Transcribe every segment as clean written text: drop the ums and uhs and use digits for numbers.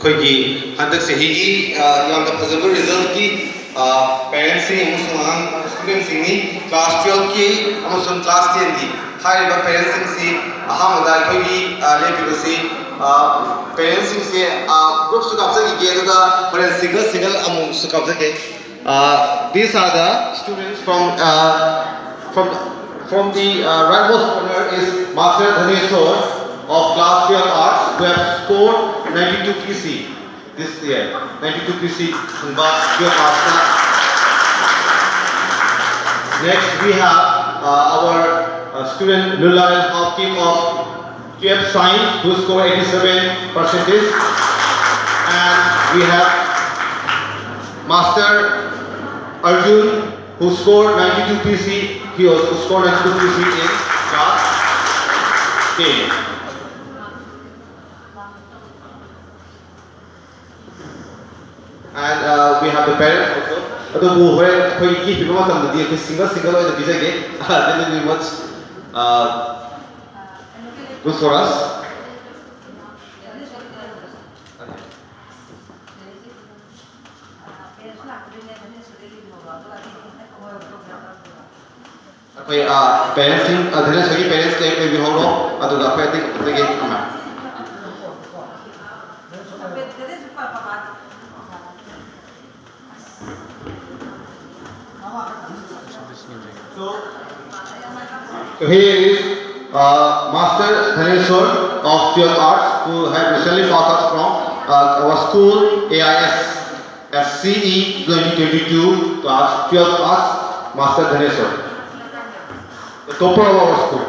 Kogi handak sehi yang da fazable result ki parents sing amusung students sing ni class 12 ki amusung class 10 ki hai ba parents sing si ahamada kogi lepi si parents sing si group su kapsa ki ge da parents single amu su kapsa ke these are the students from the rightmost corner is Master Dhaneshwar of class 12 arts who have scored 92 PC this year. 92 PC. Next we have our student Lula Hakim of 12 Science who scored 87%. And we have Master Arjun who scored 92 PC. He also scored 92 PC in class 10. And we have the parents also. Although we have to give people a single the visa again, that will be much good for us. Parents claim we hold on. So here is Master Dhaneshwar of 12 Arts who have recently passed out from our school AIS FCE 2022 class 12 Arts. Master Dhaneshwar, the topper of our school.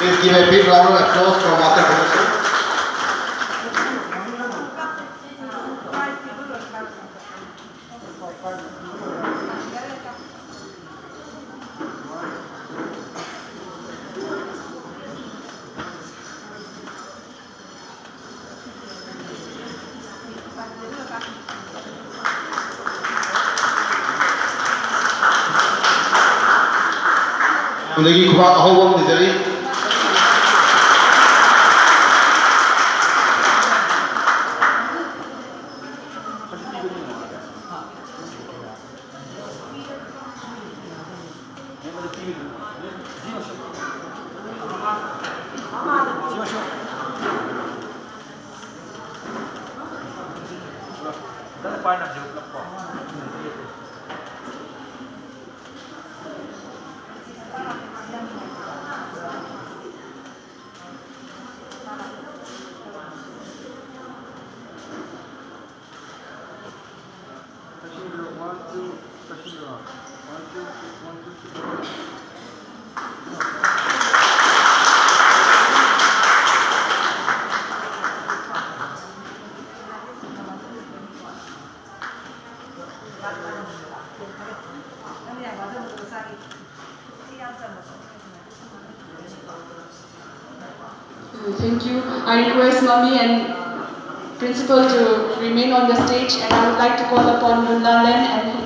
Please give a big round of applause for Master Dhaneshwar. Lagi kuat awam di jari. Thank you. I request Mummy and Principal to remain on the stage, and I would like to call upon Lulalan and